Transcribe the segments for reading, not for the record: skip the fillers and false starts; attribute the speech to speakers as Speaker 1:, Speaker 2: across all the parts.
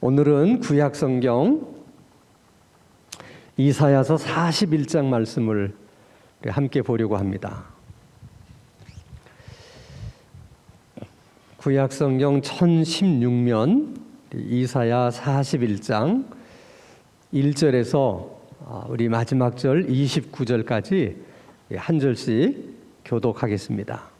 Speaker 1: 오늘은 구약 성경 이사야서 41장 말씀을 함께 보려고 합니다. 구약 성경 1016면 이사야 41장 1절에서 우리 마지막 절 29절까지 한 절씩 교독하겠습니다.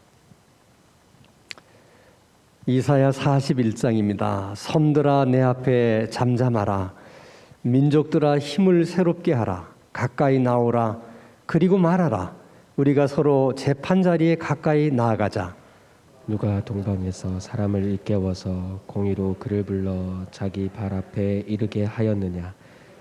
Speaker 1: 이사야 41장입니다. 섬들아 내 앞에 잠잠하라. 민족들아 힘을 새롭게 하라. 가까이 나오라. 그리고 말하라. 우리가 서로 재판자리에 가까이 나아가자.
Speaker 2: 누가 동방에서 사람을 일깨워서 공의로 그를 불러 자기 발 앞에 이르게 하였느냐.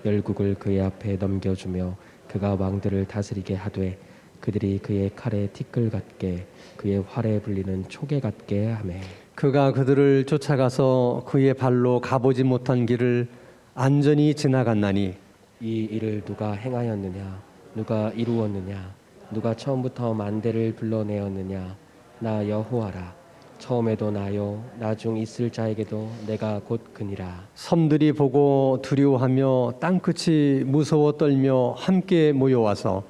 Speaker 2: 열국을 그의 앞에 넘겨주며 그가 왕들을 다스리게 하되 그들이 그의 칼에 티끌 같게 그의 활에 불리는 촉에 같게 하매
Speaker 1: 그가 그들을 쫓아가서 그의 발로 가보지 못한 길을 안전히 지나갔나니
Speaker 2: 이 일을 누가 행하였느냐. 누가 이루었느냐. 누가 처음부터 만대를 불러내었느냐. 나 여호와라. 처음에도 나요 나중 있을 자에게도 내가 곧 그니라.
Speaker 1: 섬들이 보고 두려워하며 땅끝이 무서워 떨며 함께 모여와서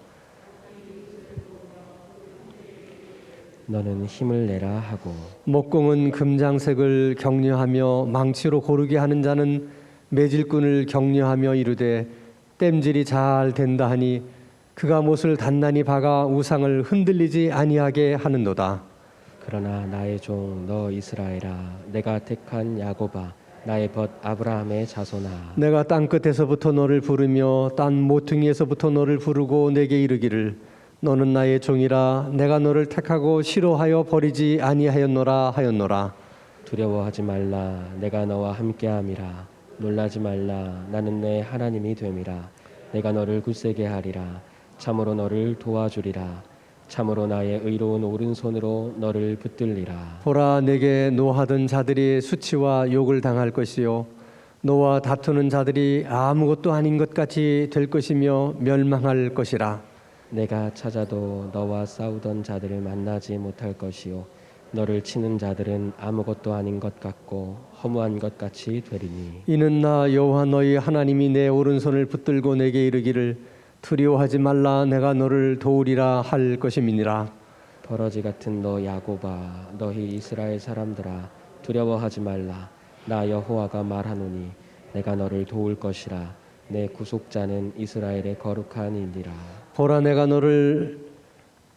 Speaker 2: 너는 힘을 내라 하고
Speaker 1: 목공은 금장색을 격려하며 망치로 고르게 하는 자는 매질꾼을 격려하며 이르되 땜질이 잘 된다 하니 그가 못을 단단히 박아 우상을 흔들리지 아니하게 하는도다.
Speaker 2: 그러나 나의 종 너 이스라엘아 내가 택한 야곱아 나의 벗 아브라함의 자손아
Speaker 1: 내가 땅끝에서부터 너를 부르며 땅 모퉁이에서부터 너를 부르고 내게 이르기를 너는 나의 종이라 내가 너를 택하고 싫어하여 버리지 아니하였노라 하였노라.
Speaker 2: 두려워하지 말라 내가 너와 함께함이라. 놀라지 말라 나는 내 하나님이 됨이라. 내가 너를 굳세게 하리라. 참으로 너를 도와주리라. 참으로 나의 의로운 오른손으로 너를 붙들리라.
Speaker 1: 보라 내게 노하던 자들이 수치와 욕을 당할 것이요 너와 다투는 자들이 아무것도 아닌 것 같이 될 것이며 멸망할 것이라.
Speaker 2: 내가 찾아도 너와 싸우던 자들을 만나지 못할 것이요 너를 치는 자들은 아무것도 아닌 것 같고 허무한 것 같이 되리니
Speaker 1: 이는 나 여호와 너희 하나님이 내 오른손을 붙들고 내게 이르기를 두려워하지 말라 내가 너를 도우리라 할 것임이니라.
Speaker 2: 버러지 같은 너 야곱아 너희 이스라엘 사람들아 두려워하지 말라. 나 여호와가 말하노니 내가 너를 도울 것이라. 내 구속자는 이스라엘의 거룩한 이니라.
Speaker 1: 보라 내가 너를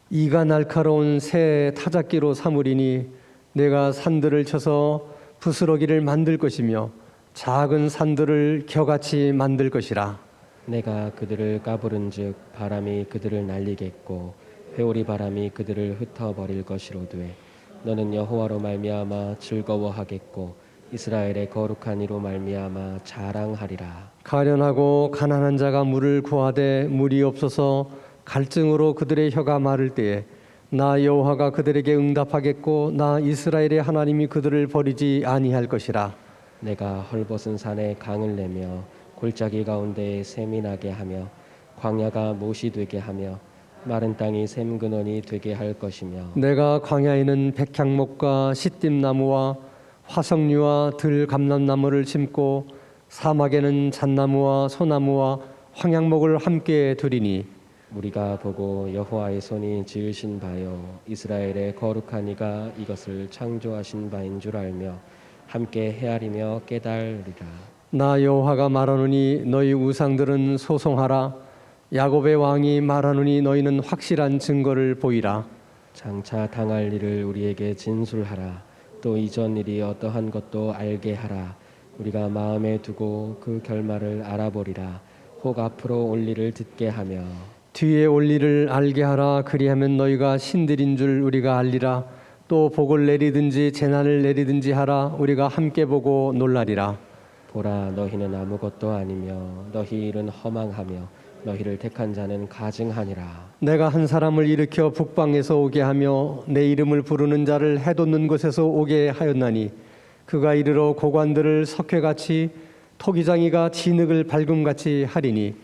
Speaker 1: 이가 날카로운 새 타작기로 삼으리니 내가 산들을 쳐서 부스러기를 만들 것이며 작은 산들을 겨같이 만들 것이라.
Speaker 2: 내가 그들을 까부른즉 바람이 그들을 날리겠고 회오리 바람이 그들을 흩어버릴 것이로되 너는 여호와로 말미암아 즐거워하겠고 이스라엘의 거룩한 이로 말미암아 자랑하리라.
Speaker 1: 가련하고 가난한 자가 물을 구하되 물이 없어서 갈증으로 그들의 혀가 마를 때에 나 여호와가 그들에게 응답하겠고 나 이스라엘의 하나님이 그들을 버리지 아니할 것이라.
Speaker 2: 내가 헐벗은 산에 강을 내며 골짜기 가운데에 샘이 나게 하며 광야가 못이 되게 하며 마른 땅이 샘 근원이 되게 할 것이며
Speaker 1: 내가 광야에는 백향목과 시띠나무와 화석류와 들감람나무를 심고 사막에는 잣나무와 소나무와 황양목을 함께 두리니
Speaker 2: 우리가 보고 여호와의 손이 지으신 바요 이스라엘의 거룩한 이가 이것을 창조하신 바인 줄 알며 함께 헤아리며 깨달으리라.
Speaker 1: 나 여호와가 말하노니 너희 우상들은 소송하라. 야곱의 왕이 말하노니 너희는 확실한 증거를 보이라.
Speaker 2: 장차 당할 일을 우리에게 진술하라. 또 이전 일이 어떠한 것도 알게 하라. 우리가 마음에 두고 그 결말을 알아보리라. 혹 앞으로 올 일을 듣게 하며
Speaker 1: 뒤에 올 일을 알게 하라. 그리하면 너희가 신들인 줄 우리가 알리라. 또 복을 내리든지 재난을 내리든지 하라. 우리가 함께 보고 놀라리라.
Speaker 2: 보라 너희는 아무것도 아니며 너희 일은 허망하며 너희를 택한 자는 가증하니라.
Speaker 1: 내가 한 사람을 일으켜 북방에서 오게 하며 내 이름을 부르는 자를 해돋는 곳에서 오게 하였나니 그가 이르러 고관들을 석회같이 토기장이가 진흙을 밟음같이 하리니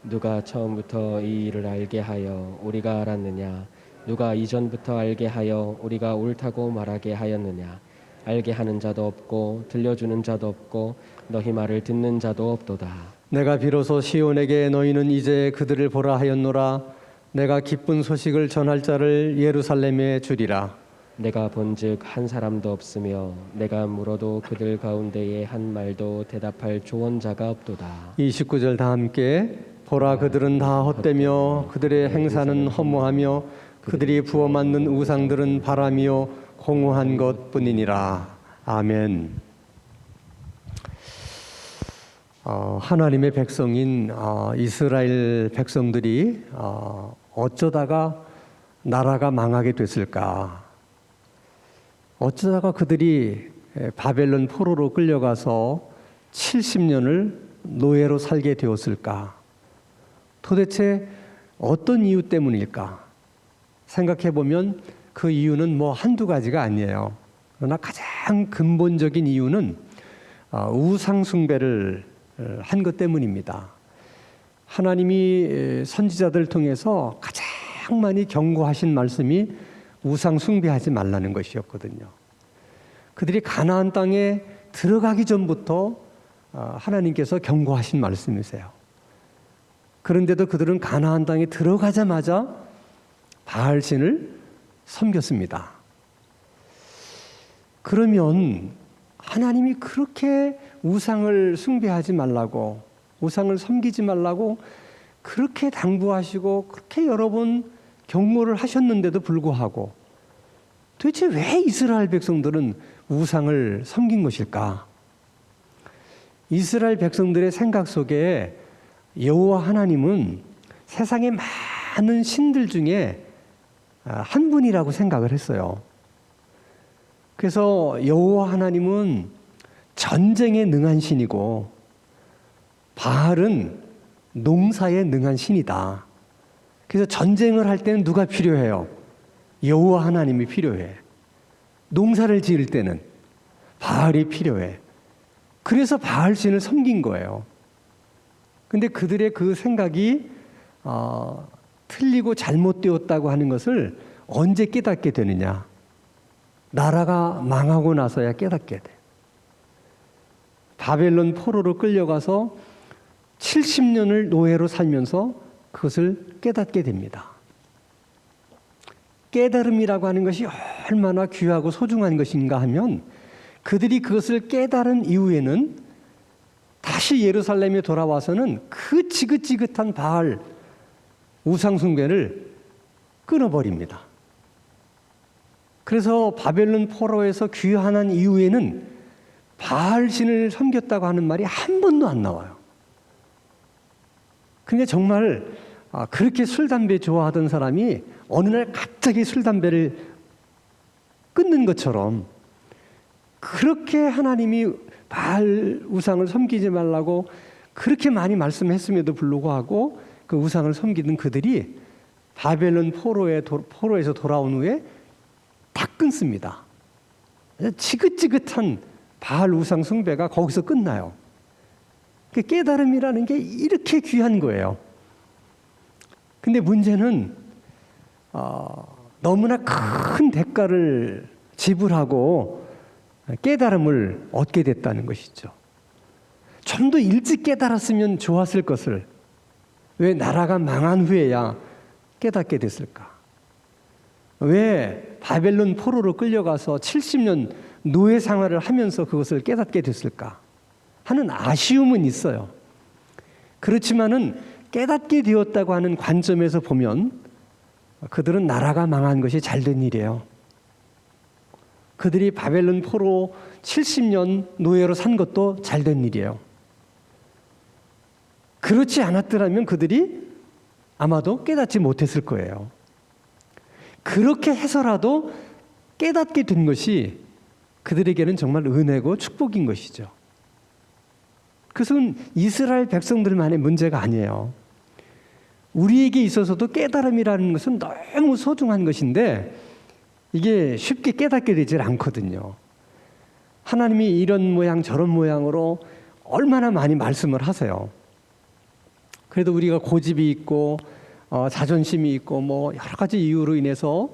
Speaker 2: 누가 처음부터 이 일을 알게 하여 우리가 알았느냐. 누가 이전부터 알게 하여 우리가 옳다고 말하게 하였느냐. 알게 하는 자도 없고 들려주는 자도 없고 너희 말을 듣는 자도 없도다.
Speaker 1: 내가 비로소 시온에게 너희는 이제 그들을 보라 하였노라. 내가 기쁜 소식을 전할 자를 예루살렘에 주리라.
Speaker 2: 내가 본즉 한 사람도 없으며 내가 물어도 그들 가운데에 한 말도 대답할 조언자가 없도다.
Speaker 1: 29절 다 함께. 보라 그들은 다 헛되며 그들의 행사는 허무하며 그들이 부어 만든 우상들은 바람이요 공허한 것뿐이니라. 아멘. 하나님의 백성인 이스라엘 백성들이 어쩌다가 나라가 망하게 됐을까? 어쩌다가 그들이 바벨론 포로로 끌려가서 70년을 노예로 살게 되었을까? 도대체 어떤 이유 때문일까? 생각해 보면 그 이유는 뭐 한두 가지가 아니에요. 그러나 가장 근본적인 이유는 우상 숭배를 한 것 때문입니다. 하나님이 선지자들 통해서 가장 많이 경고하신 말씀이 우상 숭배하지 말라는 것이었거든요. 그들이 가나안 땅에 들어가기 전부터 하나님께서 경고하신 말씀이세요. 그런데도 그들은 가나안 땅에 들어가자마자 바알신을 섬겼습니다. 그러면 하나님이 그렇게 우상을 숭배하지 말라고, 우상을 섬기지 말라고 그렇게 당부하시고 그렇게 여러 번 경고를 하셨는데도 불구하고 도대체 왜 이스라엘 백성들은 우상을 섬긴 것일까? 이스라엘 백성들의 생각 속에 여호와 하나님은 세상의 많은 신들 중에 한 분이라고 생각을 했어요. 그래서 여호와 하나님은 전쟁에 능한 신이고 바알은 농사에 능한 신이다. 그래서 전쟁을 할 때는 누가 필요해요? 여호와 하나님이 필요해. 농사를 지을 때는 바알이 필요해. 그래서 바알신을 섬긴 거예요. 근데 그들의 그 생각이 틀리고 잘못되었다고 하는 것을 언제 깨닫게 되느냐? 나라가 망하고 나서야 깨닫게 돼. 바벨론 포로로 끌려가서 70년을 노예로 살면서 그것을 깨닫게 됩니다. 깨달음이라고 하는 것이 얼마나 귀하고 소중한 것인가 하면 그들이 그것을 깨달은 이후에는 다시 예루살렘에 돌아와서는 그 지긋지긋한 바알 우상숭배를 끊어버립니다. 그래서 바벨론 포로에서 귀환한 이후에는 바알신을 섬겼다고 하는 말이 한 번도 안 나와요. 그러니까 정말 그렇게 술, 담배 좋아하던 사람이 어느 날 갑자기 술, 담배를 끊는 것처럼 그렇게 하나님이 바알 우상을 섬기지 말라고 그렇게 많이 말씀했음에도 불구하고 그 우상을 섬기던 그들이 바벨론 포로에서 돌아온 후에 다 끊습니다. 지긋지긋한 바알 우상 숭배가 거기서 끝나요. 그 깨달음이라는 게 이렇게 귀한 거예요. 근데 문제는 너무나 큰 대가를 지불하고 깨달음을 얻게 됐다는 것이죠. 좀 더 일찍 깨달았으면 좋았을 것을 왜 나라가 망한 후에야 깨닫게 됐을까? 왜 바벨론 포로로 끌려가서 70년 노예 생활을 하면서 그것을 깨닫게 됐을까 하는 아쉬움은 있어요. 그렇지만은 깨닫게 되었다고 하는 관점에서 보면 그들은 나라가 망한 것이 잘된 일이에요. 그들이 바벨론 포로 70년 노예로 산 것도 잘된 일이에요. 그렇지 않았더라면 그들이 아마도 깨닫지 못했을 거예요. 그렇게 해서라도 깨닫게 된 것이 그들에게는 정말 은혜고 축복인 것이죠. 그것은 이스라엘 백성들만의 문제가 아니에요. 우리에게 있어서도 깨달음이라는 것은 너무 소중한 것인데 이게 쉽게 깨닫게 되질 않거든요. 하나님이 이런 모양 저런 모양으로 얼마나 많이 말씀을 하세요. 그래도 우리가 고집이 있고 자존심이 있고 뭐 여러 가지 이유로 인해서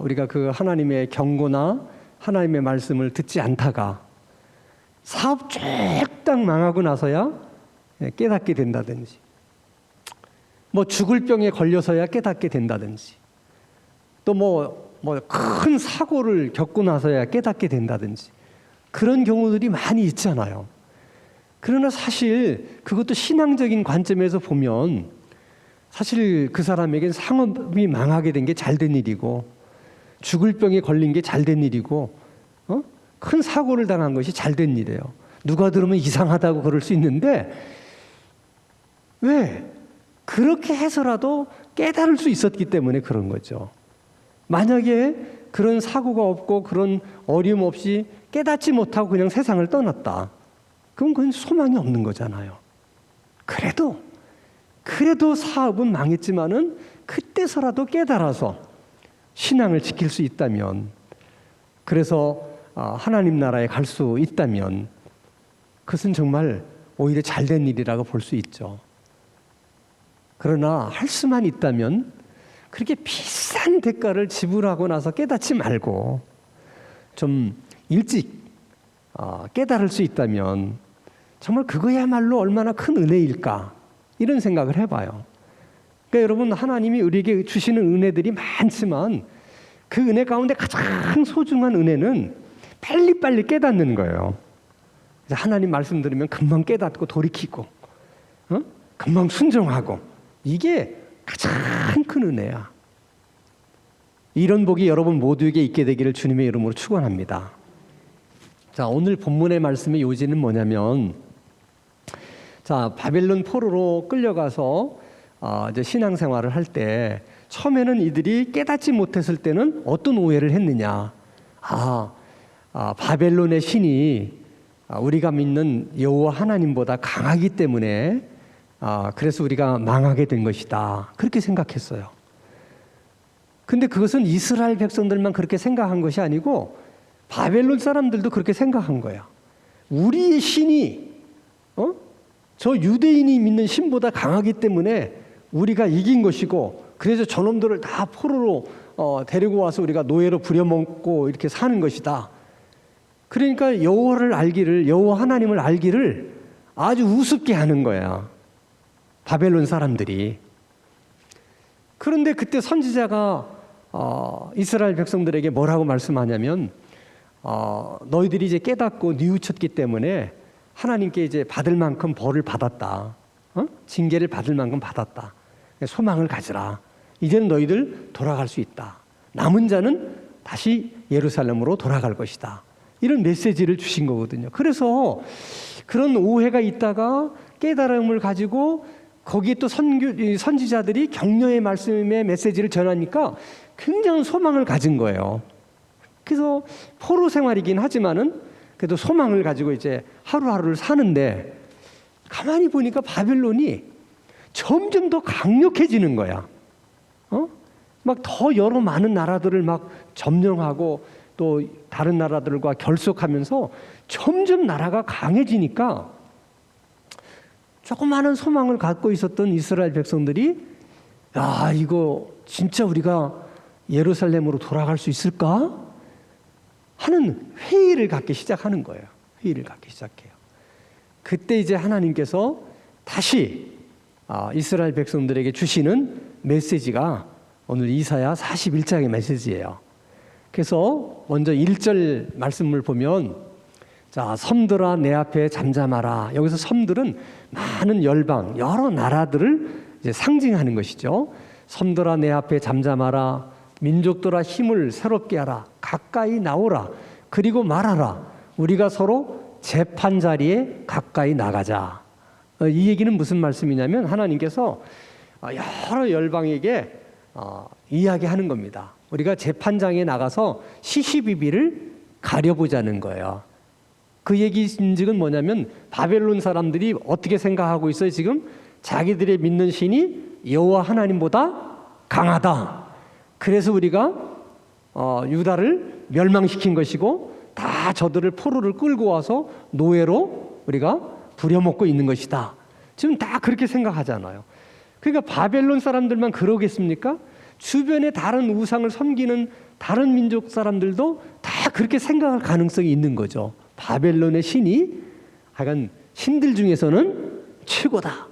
Speaker 1: 우리가 그 하나님의 경고나 하나님의 말씀을 듣지 않다가 사업 쫙딱 망하고 나서야 깨닫게 된다든지, 뭐 죽을 병에 걸려서야 깨닫게 된다든지, 또 뭐 큰 사고를 겪고 나서야 깨닫게 된다든지, 그런 경우들이 많이 있잖아요. 그러나 사실 그것도 신앙적인 관점에서 보면 사실 그 사람에겐 상업이 망하게 된 게 잘된 일이고, 죽을 병에 걸린 게 잘된 일이고, 큰 사고를 당한 것이 잘된 일이에요. 누가 들으면 이상하다고 그럴 수 있는데, 왜? 그렇게 해서라도 깨달을 수 있었기 때문에 그런 거죠. 만약에 그런 사고가 없고 그런 어려움 없이 깨닫지 못하고 그냥 세상을 떠났다, 그럼 그건 소망이 없는 거잖아요. 그래도 사업은 망했지만은 그때서라도 깨달아서 신앙을 지킬 수 있다면, 그래서 하나님 나라에 갈 수 있다면 그것은 정말 오히려 잘된 일이라고 볼 수 있죠. 그러나 할 수만 있다면 그렇게 비싼 대가를 지불하고 나서 깨닫지 말고 좀 일찍 깨달을 수 있다면 정말 그거야말로 얼마나 큰 은혜일까, 이런 생각을 해봐요. 그러니까 여러분, 하나님이 우리에게 주시는 은혜들이 많지만 그 은혜 가운데 가장 소중한 은혜는 빨리빨리 깨닫는 거예요. 하나님 말씀 들으면 금방 깨닫고 돌이키고, 금방 순종하고, 이게 가장 큰 은혜야. 이런 복이 여러분 모두에게 있게 되기를 주님의 이름으로 축원합니다. 자, 오늘 본문의 말씀의 요지는 뭐냐면, 자, 바벨론 포로로 끌려가서 이제 신앙생활을 할 때 처음에는 이들이 깨닫지 못했을 때는 어떤 오해를 했느냐? 바벨론의 신이 우리가 믿는 여호와 하나님보다 강하기 때문에 그래서 우리가 망하게 된 것이다, 그렇게 생각했어요. 근데 그것은 이스라엘 백성들만 그렇게 생각한 것이 아니고 바벨론 사람들도 그렇게 생각한 거야. 우리의 신이 저 유대인이 믿는 신보다 강하기 때문에 우리가 이긴 것이고, 그래서 저놈들을 다 포로로 데리고 와서 우리가 노예로 부려먹고 이렇게 사는 것이다. 그러니까 여호와 하나님을 알기를 아주 우습게 하는 거야, 바벨론 사람들이. 그런데 그때 선지자가 이스라엘 백성들에게 뭐라고 말씀하냐면, 너희들이 이제 깨닫고 뉘우쳤기 때문에 하나님께 이제 받을 만큼 벌을 받았다, 징계를 받을 만큼 받았다, 소망을 가지라, 이제는 너희들 돌아갈 수 있다, 남은 자는 다시 예루살렘으로 돌아갈 것이다, 이런 메시지를 주신 거거든요. 그래서 그런 오해가 있다가 깨달음을 가지고 거기에 또 선지자들이 격려의 말씀의 메시지를 전하니까 굉장한 소망을 가진 거예요. 그래서 포로 생활이긴 하지만은 그래도 소망을 가지고 이제 하루하루를 사는데, 가만히 보니까 바벨론이 점점 더 강력해지는 거야. 막 더 여러 많은 나라들을 막 점령하고 또 다른 나라들과 결속하면서 점점 나라가 강해지니까 조그마한 소망을 갖고 있었던 이스라엘 백성들이, 야, 이거 진짜 우리가 예루살렘으로 돌아갈 수 있을까? 하는 회의를 갖기 시작하는 거예요. 회의를 갖기 시작해요. 그때 이제 하나님께서 다시 이스라엘 백성들에게 주시는 메시지가 오늘 이사야 41장의 메시지예요. 그래서 먼저 1절 말씀을 보면, 자, 섬들아 내 앞에 잠잠하라. 여기서 섬들은 많은 열방, 여러 나라들을 이제 상징하는 것이죠. 섬들아 내 앞에 잠잠하라. 민족들아 힘을 새롭게 하라. 가까이 나오라. 그리고 말하라. 우리가 서로 재판 자리에 가까이 나가자. 이 얘기는 무슨 말씀이냐면, 하나님께서 여러 열방에게 이야기하는 겁니다. 우리가 재판장에 나가서 시시비비를 가려보자는 거예요. 그 얘기인즉은 뭐냐면, 바벨론 사람들이 어떻게 생각하고 있어요? 지금 자기들의 믿는 신이 여호와 하나님보다 강하다. 그래서 우리가 유다를 멸망시킨 것이고 다 저들을 포로를 끌고 와서 노예로 우리가 부려먹고 있는 것이다. 지금 다 그렇게 생각하잖아요. 그러니까 바벨론 사람들만 그러겠습니까? 주변에 다른 우상을 섬기는 다른 민족 사람들도 다 다 그렇게 생각할 가능성이 있는 거죠. 바벨론의 신이 하여간 신들 중에서는 최고다.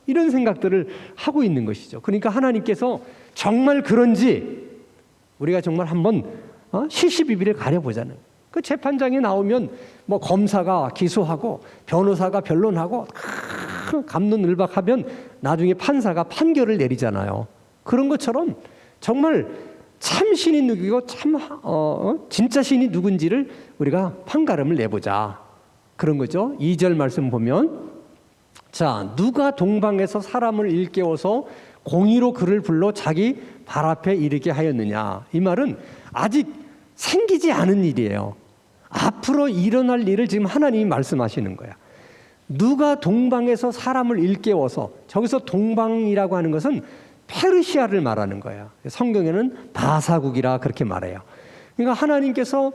Speaker 1: 이런 생각들을 하고 있는 것이죠. 그러니까 하나님께서 정말 그런지 우리가 정말 한번 시시비비를 가려보자는. 그 재판장에 나오면 뭐 검사가 기소하고 변호사가 변론하고 갑론을박하면 나중에 판사가 판결을 내리잖아요. 그런 것처럼 정말 참 신이 누구고 진짜 신이 누군지를 우리가 판가름을 내보자. 그런 거죠. 2절 말씀 보면 자, 누가 동방에서 사람을 일깨워서 공의로 그를 불러 자기 발 앞에 이르게 하였느냐. 이 말은 아직 생기지 않은 일이에요. 앞으로 일어날 일을 지금 하나님이 말씀하시는 거야. 누가 동방에서 사람을 일깨워서, 저기서 동방이라고 하는 것은 페르시아를 말하는 거예요. 성경에는 바사국이라 그렇게 말해요. 그러니까 하나님께서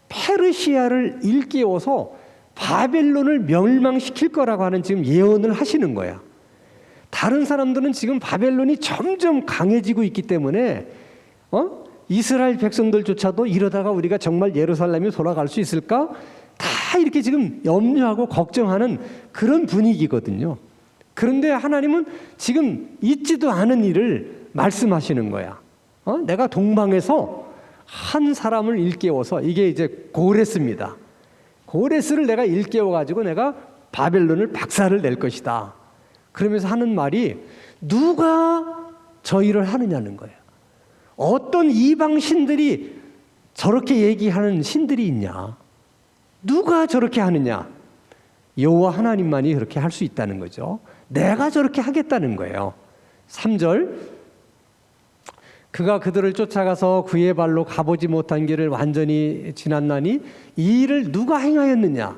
Speaker 1: 페르시아를 일깨워서 바벨론을 멸망시킬 거라고 하는 지금 예언을 하시는 거야. 다른 사람들은 지금 바벨론이 점점 강해지고 있기 때문에 이스라엘 백성들조차도 이러다가 우리가 정말 예루살렘에 돌아갈 수 있을까? 다 이렇게 지금 염려하고 걱정하는 그런 분위기거든요. 그런데 하나님은 지금 있지도 않은 일을 말씀하시는 거야. 내가 동방에서 한 사람을 일깨워서, 이게 이제 고레스입니다. 고레스를 내가 일깨워가지고 내가 바벨론을 박살을 낼 것이다. 그러면서 하는 말이 누가 저 일을 하느냐는 거예요. 어떤 이방 신들이 저렇게 얘기하는 신들이 있냐? 누가 저렇게 하느냐? 여호와 하나님만이 그렇게 할 수 있다는 거죠. 내가 저렇게 하겠다는 거예요. 3절 그가 그들을 쫓아가서 그의 발로 가보지 못한 길을 완전히 지났나니 이 일을 누가 행하였느냐?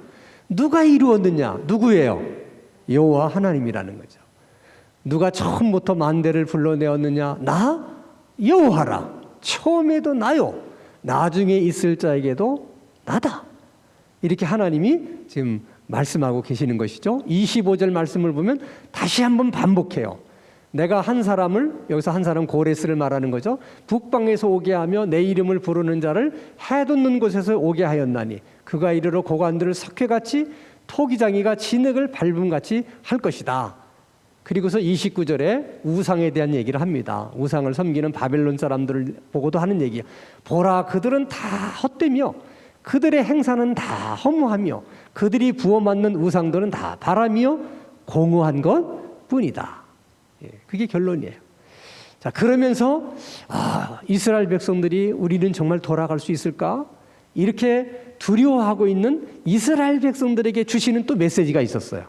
Speaker 1: 누가 이루었느냐? 누구예요? 여호와 하나님이라는 거죠. 누가 처음부터 만대를 불러내었느냐? 나? 여호와라. 처음에도 나요. 나중에 있을 자에게도 나다. 이렇게 하나님이 지금 말씀하고 계시는 것이죠. 25절 말씀을 보면 다시 한번 반복해요. 내가 한 사람을, 여기서 한 사람 고레스를 말하는 거죠. 북방에서 오게 하며 내 이름을 부르는 자를 해돋는 곳에서 오게 하였나니 그가 이르러 고관들을 석회같이 토기장이가 진흙을 밟음같이 할 것이다. 그리고서 29절에 우상에 대한 얘기를 합니다. 우상을 섬기는 바벨론 사람들을 보고도 하는 얘기야. 보라, 그들은 다 헛되며 그들의 행사는 다 허무하며 그들이 부어맞는 우상들은 다 바람이요 공허한 것 뿐이다. 그게 결론이에요. 자, 그러면서 이스라엘 백성들이 우리는 정말 돌아갈 수 있을까? 이렇게 두려워하고 있는 이스라엘 백성들에게 주시는 또 메시지가 있었어요.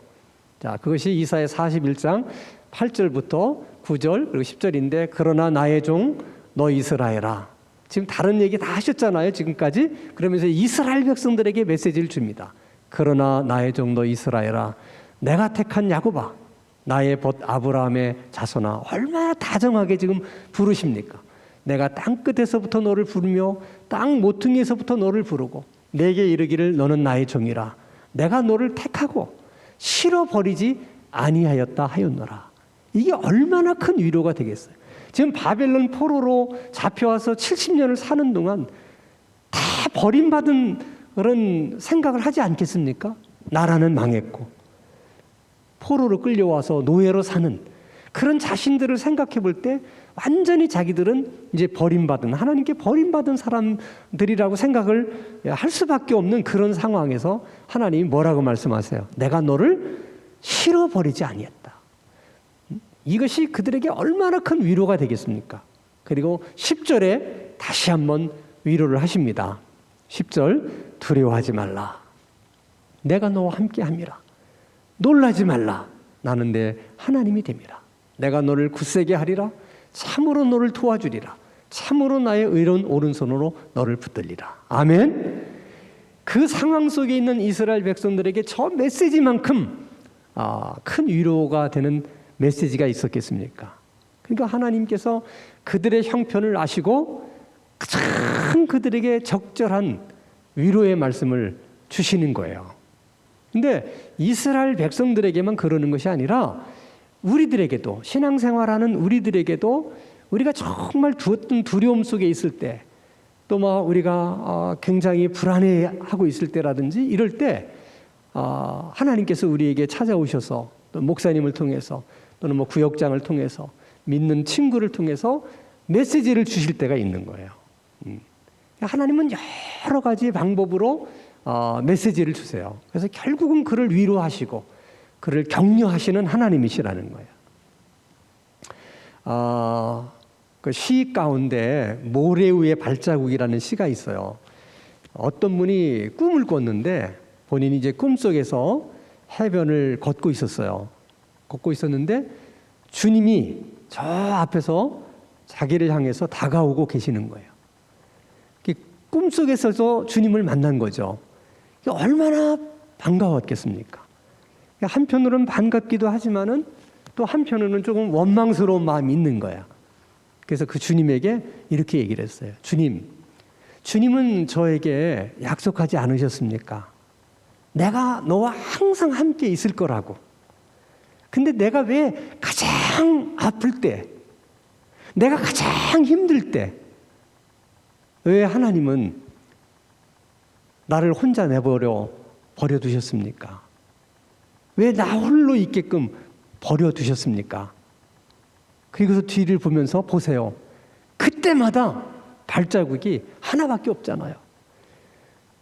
Speaker 1: 자, 그것이 이사야 41장 8절부터 9절 그리고 10절인데 그러나 나의 종 너 이스라엘아. 지금 다른 얘기 다 하셨잖아요, 지금까지. 그러면서 이스라엘 백성들에게 메시지를 줍니다. 그러나 나의 종 너 이스라엘아. 내가 택한 야곱아. 나의 벗 아브라함의 자손아. 얼마나 다정하게 지금 부르십니까? 내가 땅끝에서부터 너를 부르며 땅 모퉁이에서부터 너를 부르고 내게 이르기를 너는 나의 종이라. 내가 너를 택하고 실어버리지 아니하였다 하였노라. 이게 얼마나 큰 위로가 되겠어요. 지금 바벨론 포로로 잡혀와서 70년을 사는 동안 다 버림받은 그런 생각을 하지 않겠습니까? 나라는 망했고 포로로 끌려와서 노예로 사는 그런 자신들을 생각해 볼 때 완전히 자기들은 이제 버림받은, 하나님께 버림받은 사람들이라고 생각을 할 수밖에 없는 그런 상황에서 하나님이 뭐라고 말씀하세요? 내가 너를 실어버리지 아니했다. 이것이 그들에게 얼마나 큰 위로가 되겠습니까? 그리고 10절에 다시 한번 위로를 하십니다. 10절 두려워하지 말라. 내가 너와 함께 함이라. 놀라지 말라. 나는 내 하나님이 됨이라. 내가 너를 굳세게 하리라. 참으로 너를 도와주리라. 참으로 나의 의로운 오른손으로 너를 붙들리라. 아멘. 그 상황 속에 있는 이스라엘 백성들에게 저 메시지만큼 큰 위로가 되는 메시지가 있었겠습니까? 그러니까 하나님께서 그들의 형편을 아시고 참 그들에게 적절한 위로의 말씀을 주시는 거예요. 근데 이스라엘 백성들에게만 그러는 것이 아니라 우리들에게도, 신앙생활하는 우리들에게도 우리가 정말 두려움 속에 있을 때 또 막 우리가 굉장히 불안해하고 있을 때라든지 이럴 때 하나님께서 우리에게 찾아오셔서 또 목사님을 통해서 또는 뭐 구역장을 통해서 믿는 친구를 통해서 메시지를 주실 때가 있는 거예요. 하나님은 여러 가지 방법으로 메시지를 주세요. 그래서 결국은 그를 위로하시고 그를 격려하시는 하나님이시라는 거예요. 그 시 가운데 모래 위의 발자국이라는 시가 있어요. 어떤 분이 꿈을 꿨는데 본인이 이제 꿈속에서 해변을 걷고 있었어요. 걷고 있었는데 주님이 저 앞에서 자기를 향해서 다가오고 계시는 거예요. 꿈속에서도 주님을 만난 거죠. 얼마나 반가웠겠습니까? 한편으로는 반갑기도 하지만은 또 한편으로는 조금 원망스러운 마음이 있는 거야. 그래서 그 주님에게 이렇게 얘기를 했어요. 주님은 저에게 약속하지 않으셨습니까? 내가 너와 항상 함께 있을 거라고. 근데 내가 왜 가장 아플 때, 내가 가장 힘들 때, 왜 하나님은 나를 혼자 버려두셨습니까? 왜 나 홀로 있게끔 버려두셨습니까? 그리고서 뒤를 보면서 보세요. 그때마다 발자국이 하나밖에 없잖아요.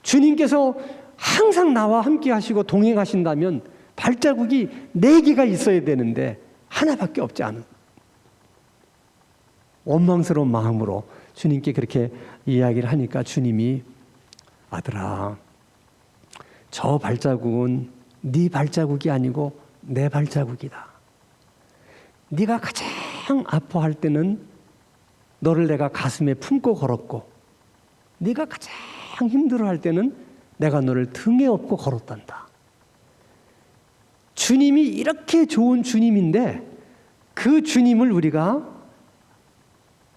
Speaker 1: 주님께서 항상 나와 함께 하시고 동행하신다면 발자국이 4개가 있어야 되는데 하나밖에 없지 않은 원망스러운 마음으로 주님께 그렇게 이야기를 하니까 주님이 아들아, 저 발자국은 네 발자국이 아니고 내 발자국이다. 네가 가장 아파할 때는 너를 내가 가슴에 품고 걸었고 네가 가장 힘들어할 때는 내가 너를 등에 업고 걸었단다. 주님이 이렇게 좋은 주님인데 그 주님을 우리가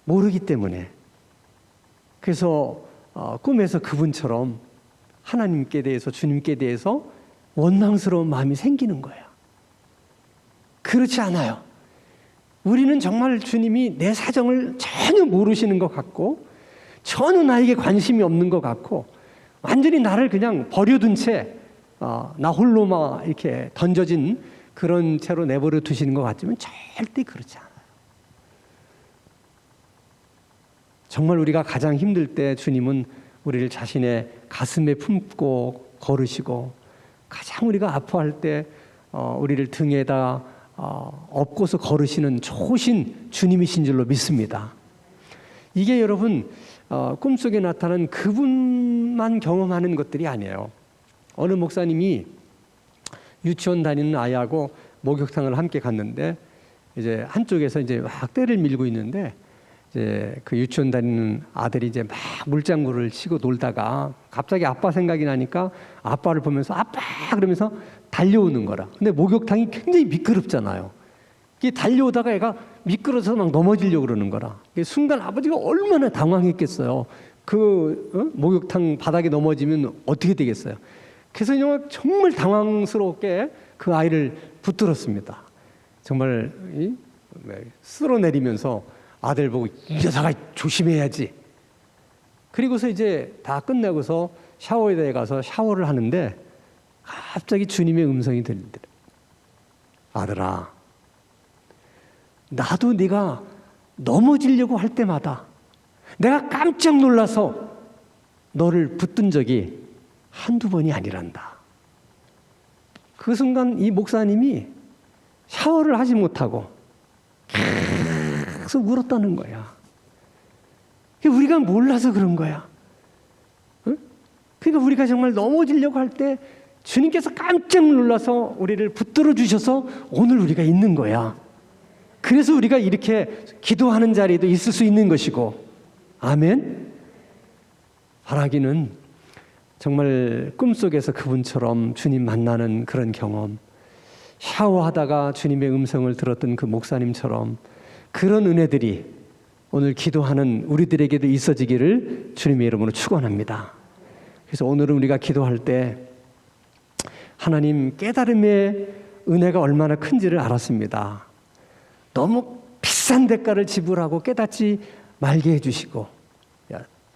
Speaker 1: 모르기 때문에 그래서 꿈에서 그분처럼 하나님께 대해서 주님께 대해서 원망스러운 마음이 생기는 거예요. 그렇지 않아요. 우리는 정말 주님이 내 사정을 전혀 모르시는 것 같고 전혀 나에게 관심이 없는 것 같고 완전히 나를 그냥 버려둔 채 나 홀로 막 이렇게 던져진 그런 채로 내버려 두시는 것 같지만 절대 그렇지 않아요. 정말 우리가 가장 힘들 때 주님은 우리를 자신의 가슴에 품고 걸으시고 가장 우리가 아파할 때 우리를 등에다 업고서 걸으시는 좋으신 주님이신 줄로 믿습니다. 이게 여러분 꿈속에 나타난 그분만 경험하는 것들이 아니에요. 어느 목사님이 유치원 다니는 아이하고 목욕탕을 함께 갔는데 이제 한쪽에서 이제 막 때를 밀고 있는데 이제 그 유치원 다니는 아들이 이제 막 물장구를 치고 놀다가 갑자기 아빠 생각이 나니까 아빠를 보면서 아빠 그러면서 달려오는 거라. 근데 목욕탕이 굉장히 미끄럽잖아요. 이게 달려오다가 애가 미끄러져서 막 넘어지려고 그러는 거라. 순간 아버지가 얼마나 당황했겠어요. 목욕탕 바닥에 넘어지면 어떻게 되겠어요. 그래서 정말 당황스럽게 그 아이를 붙들었습니다. 정말 쓸어내리면서 아들 보고 이 여자가 조심해야지. 그리고서 이제 다 끝내고서 샤워대에 가서 샤워를 하는데 갑자기 주님의 음성이 들리더래. 아들아, 나도 네가 넘어지려고 할 때마다 내가 깜짝 놀라서 너를 붙든 적이 한두 번이 아니란다. 그 순간 이 목사님이 샤워를 하지 못하고 계속 울었다는 거야. 우리가 몰라서 그런 거야. 그러니까 우리가 정말 넘어지려고 할 때 주님께서 깜짝 놀라서 우리를 붙들어 주셔서 오늘 우리가 있는 거야. 그래서 우리가 이렇게 기도하는 자리에도 있을 수 있는 것이고, 아멘. 바라기는 정말 꿈속에서 그분처럼 주님 만나는 그런 경험, 샤워하다가 주님의 음성을 들었던 그 목사님처럼 그런 은혜들이 오늘 기도하는 우리들에게도 있어지기를 주님의 이름으로 축원합니다. 그래서 오늘은 우리가 기도할 때 하나님 깨달음의 은혜가 얼마나 큰지를 알았습니다. 너무 비싼 대가를 지불하고 깨닫지 말게 해주시고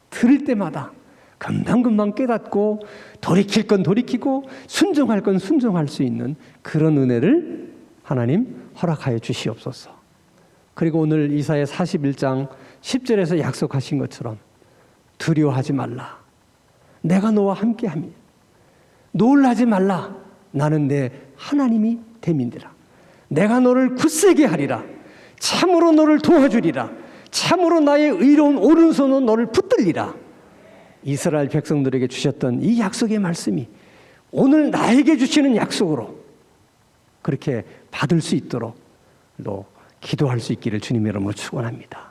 Speaker 1: 들을 때마다 금방금방 깨닫고 돌이킬 건 돌이키고 순종할 건 순종할 수 있는 그런 은혜를 하나님 허락하여 주시옵소서. 그리고 오늘 이사야 41장 10절에서 약속하신 것처럼 두려워하지 말라. 내가 너와 함께하며 놀라지 말라. 나는 내 하나님이 됨이니라. 내가 너를 굳세게 하리라. 참으로 너를 도와주리라. 참으로 나의 의로운 오른손으로 너를 붙들리라. 이스라엘 백성들에게 주셨던 이 약속의 말씀이 오늘 나에게 주시는 약속으로 그렇게 받을 수 있도록 또 기도할 수 있기를 주님의 이름으로 축원합니다.